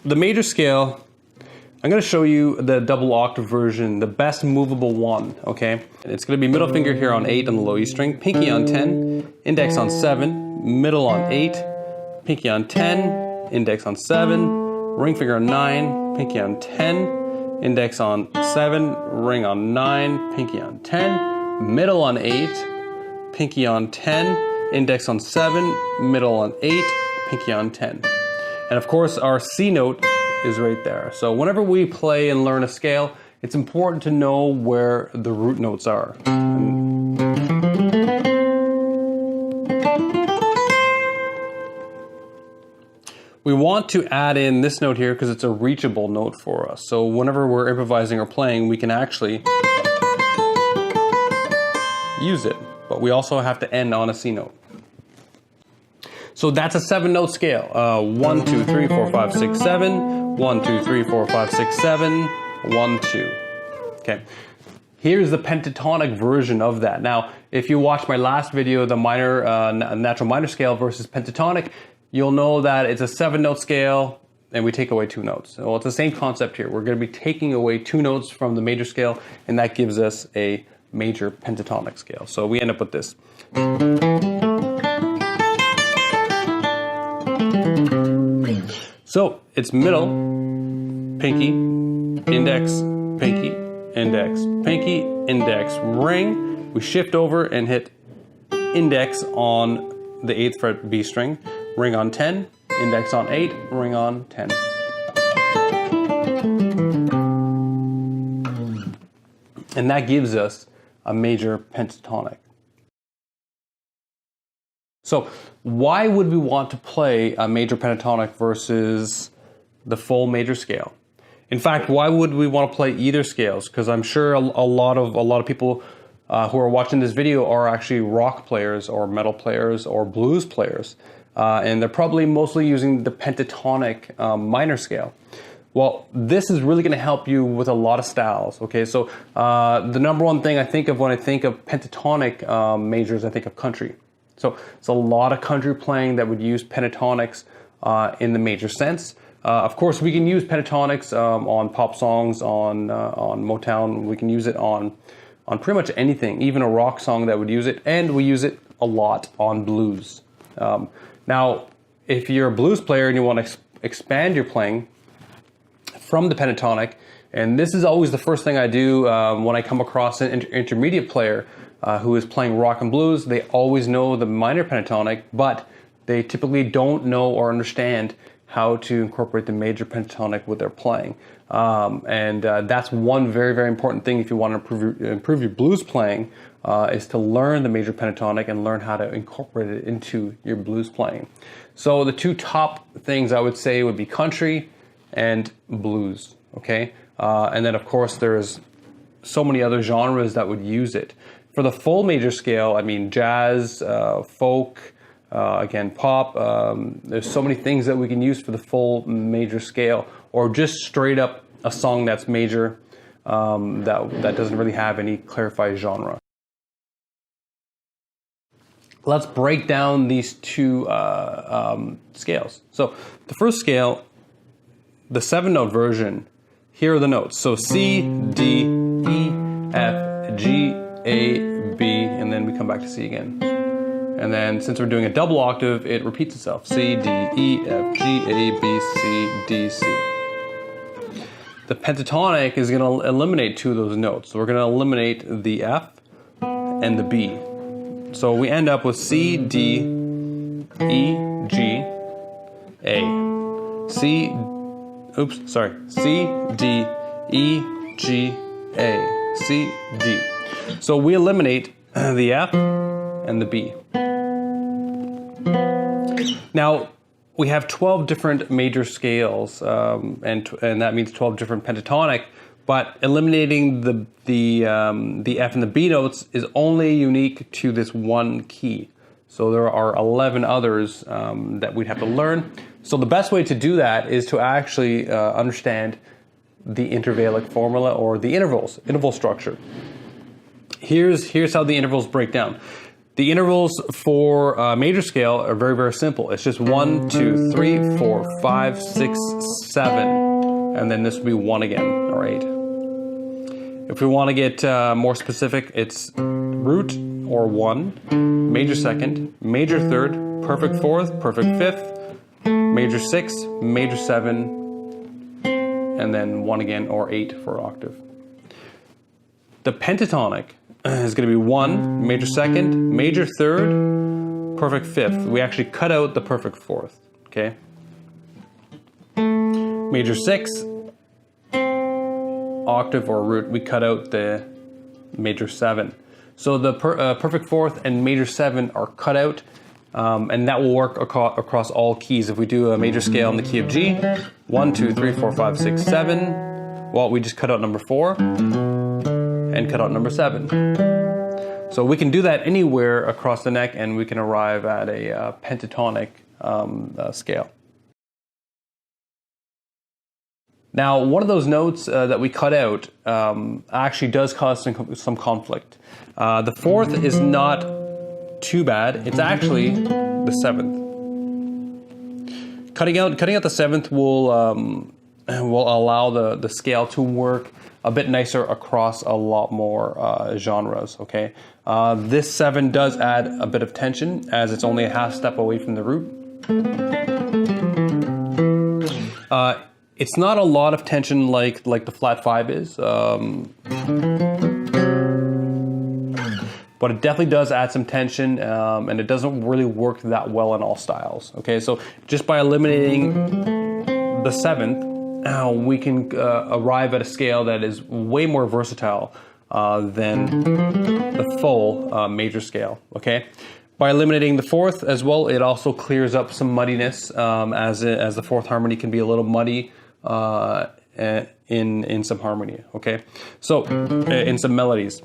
the major scale, I'm going to show you the double octave version, the best movable one, okay? It's going to be middle finger here on 8 on the low E string, pinky on 10, index on 7, middle on 8, pinky on 10, index on 7, ring finger on 9, pinky on 10, index on 7, ring on 9, pinky on 10, middle on 8, pinky on 10, index on 7, middle on 8, pinky on 10. And of course our C note is right there. So whenever we play and learn a scale, it's important to know where the root notes are. We want to add in this note here because it's a reachable note for us. So whenever we're improvising or playing, we can actually use it. But we also have to end on a C note. So that's a 7-note scale. 1, 2, 3, 4, 5, 6, 7. 1, 2, 3, 4, 5, 6, 7. 1, 2. Okay. Here's the pentatonic version of that. Now, if you watch my last video, the minor, natural minor scale versus pentatonic, you'll know that it's a 7-note scale and we take away 2 notes. Well, it's the same concept here. We're going to be taking away 2 notes from the major scale, and that gives us a major pentatonic scale. So we end up with this. So it's middle, pinky, index, pinky, index, pinky, index, ring. We shift over and hit index on the 8th fret B string, ring on 10, index on 8, ring on 10. And that gives us a major pentatonic. So why would we want to play a major pentatonic versus the full major scale? In fact, why would we want to play either scales? Because I'm sure a lot of people who are watching this video are actually rock players or metal players or blues players. And they're probably mostly using the pentatonic minor scale. Well, this is really going to help you with a lot of styles, okay? So the number one thing I think of when I think of pentatonic majors, I think of country. So it's a lot of country playing that would use pentatonics in the major sense. Of course, we can use pentatonics on pop songs, on Motown. We can use it on pretty much anything, even a rock song that would use it, and we use it a lot on blues. Now, if you're a blues player and you want to expand your playing from the pentatonic, and this is always the first thing I do when I come across an intermediate player who is playing rock and blues, they always know the minor pentatonic, but they typically don't know or understand how to incorporate the major pentatonic with their playing. That's one very, very important thing if you want to improve your blues playing, is to learn the major pentatonic and learn how to incorporate it into your blues playing. So the 2 top things I would say would be country and blues, okay? And then of course there's so many other genres that would use it. For the full major scale, I mean jazz, folk, again pop, there's so many things that we can use for the full major scale, or just straight up a song that's major that doesn't really have any clarified genre. Let's break down these 2 scales. So the first scale, the 7-note version, here are the notes. So C, D, E, F, G, A, B, and then we come back to C again. And then since we're doing a double octave, it repeats itself. C, D, E, F, G, A, B, C, D, C. The pentatonic is going to eliminate 2 of those notes. So we're going to eliminate the F and the B. So we end up with C, D, E, G, A. C, D, E, G, A. C, D. So we eliminate the F and the B. Now, we have 12 different major scales, and that means 12 different pentatonic, but eliminating the F and the B notes is only unique to this one key. So there are 11 others that we'd have to learn. So the best way to do that is to actually understand the intervallic formula, or the interval structure. Here's how the intervals break down. The intervals for major scale are very, very simple. It's just 1, 2, 3, 4, 5, 6, 7, and then this would be 1 again, or 8. If we want to get more specific, it's root or 1, major second, major third, perfect fourth, perfect fifth, major 6, major 7, and then 1 again, or 8 for octave. The pentatonic is going to be 1, major second, major third, perfect fifth. We actually cut out the perfect fourth, okay? Major 6, octave or root, we cut out the major 7. So the perfect fourth and major 7 are cut out, and that will work across all keys. If we do a major scale in the key of G, 1, 2, 3, 4, 5, 6, 7, well, we just cut out number 4 and cut out number 7. So we can do that anywhere across the neck, and we can arrive at a pentatonic scale. Now, one of those notes that we cut out actually does cause some conflict. The fourth is not too bad. It's actually the 7th. Cutting out the 7th will allow the scale to work a bit nicer across a lot more genres, okay? This 7 does add a bit of tension, as it's only a half step away from the root. It's not a lot of tension like the flat 5 is, but it definitely does add some tension, and it doesn't really work that well in all styles, okay? So just by eliminating the 7th, we can arrive at a scale that is way more versatile than the full major scale, okay? By eliminating the 4th as well, it also clears up some muddiness, as the 4th harmony can be a little muddy in some harmony, okay? So, in some melodies.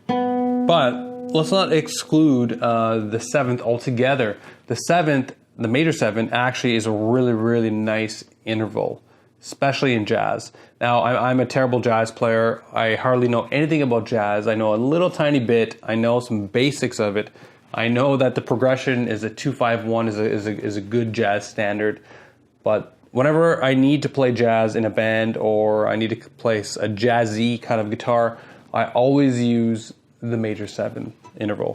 But let's not exclude the 7th altogether. The 7th, the major 7, actually is a really, really nice interval, especially in jazz. Now, I'm a terrible jazz player. I hardly know anything about jazz. I know a little tiny bit. I know some basics of it. I know that the progression is a 2-5-1 is a good jazz standard. But whenever I need to play jazz in a band, or I need to play a jazzy kind of guitar, I always use the major 7 interval.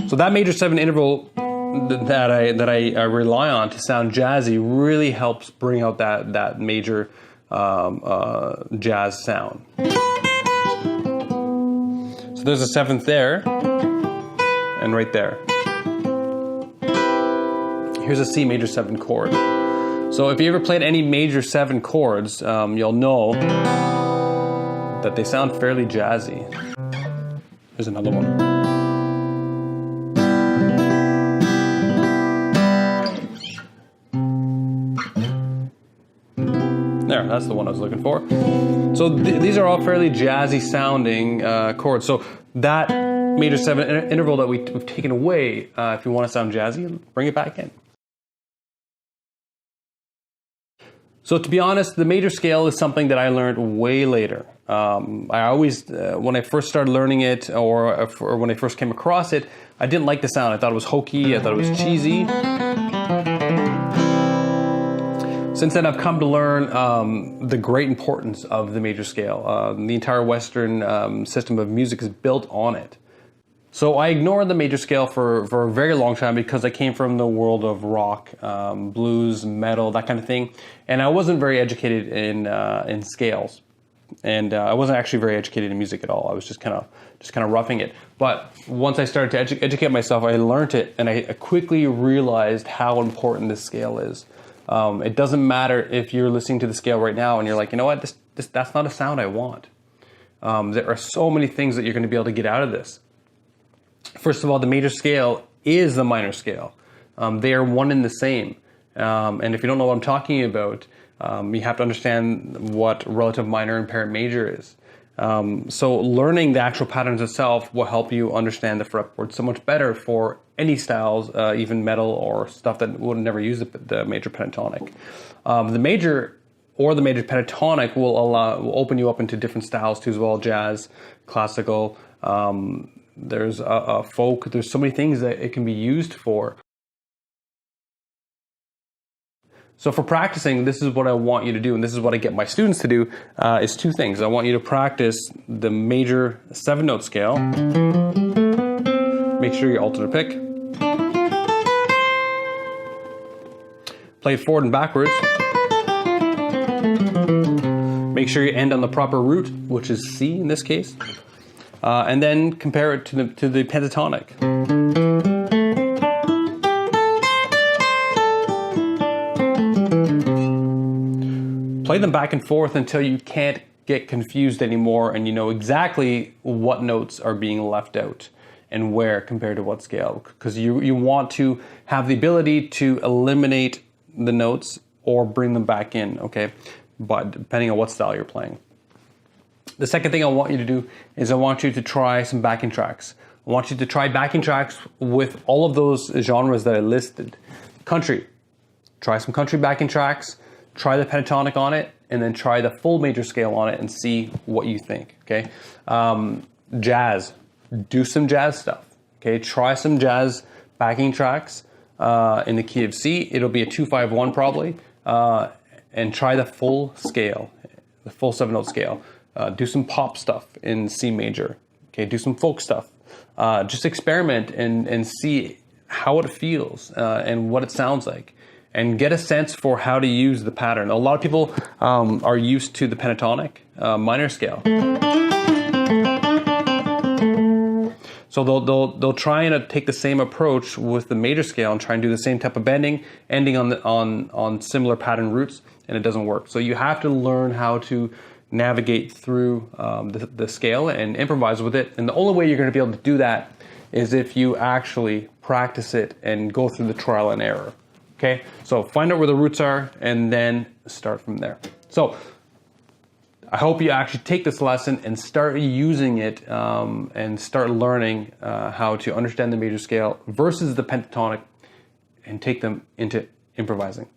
So that major 7 interval that I rely on to sound jazzy really helps bring out that major jazz sound. So there's a 7th there, and right there. Here's a C major 7 chord. So if you ever played any major 7 chords, you'll know that they sound fairly jazzy. Here's another one. There, that's the one I was looking for. So these are all fairly jazzy sounding chords. So that major 7 interval that we've taken away, if you want to sound jazzy, bring it back in. So to be honest, the major scale is something that I learned way later. I always, when I first started learning it, or when I first came across it, I didn't like the sound. I thought it was hokey, I thought it was cheesy. Since then, I've come to learn the great importance of the major scale. The entire Western system of music is built on it. So I ignored the major scale for a very long time because I came from the world of rock, blues, metal, that kind of thing, and I wasn't very educated in scales, and I wasn't actually very educated in music at all. I was just kind of roughing it. But once I started to educate myself, I learned it, and I quickly realized how important this scale is. It doesn't matter if you're listening to the scale right now and you're like, you know what, that's not a sound I want. There are so many things that you're going to be able to get out of this. First of all, the major scale is the minor scale. They are one and the same. And if you don't know what I'm talking about, you have to understand what relative minor and parent major is. So learning the actual patterns itself will help you understand the fretboard so much better for any styles, even metal or stuff that would never use the major pentatonic. The major or the major pentatonic will open you up into different styles too as well, jazz, classical, there's a folk, there's so many things that it can be used for. So for practicing, this is what I want you to do, and this is what I get my students to do, is two things. I want you to practice the major 7-note scale. Make sure you alternate pick. Play it forward and backwards. Make sure you end on the proper root, which is C in this case. And then compare it to the pentatonic. Play them back and forth until you can't get confused anymore and you know exactly what notes are being left out and where compared to what scale. Because you want to have the ability to eliminate the notes or bring them back in, okay? But depending on what style you're playing. The second thing I want you to do is I want you to try some backing tracks. I want you to try backing tracks with all of those genres that I listed. Country, try some country backing tracks, try the pentatonic on it, and then try the full major scale on it and see what you think, okay? Jazz, do some jazz stuff, okay? Try some jazz backing tracks in the key of C. It'll be a 2-5-1 probably, and try the full scale, the full 7-note scale. Do some pop stuff in C major, okay? Do some folk stuff. Just experiment and see how it feels and what it sounds like, and get a sense for how to use the pattern. A lot of people are used to the pentatonic minor scale. So they'll try and take the same approach with the major scale and try and do the same type of bending, ending on similar pattern roots, and it doesn't work. So you have to learn how to navigate through the scale and improvise with it. And the only way you're going to be able to do that is if you actually practice it and go through the trial and error. Okay, so find out where the roots are and then start from there. So I hope you actually take this lesson and start using it and start learning how to understand the major scale versus the pentatonic and take them into improvising.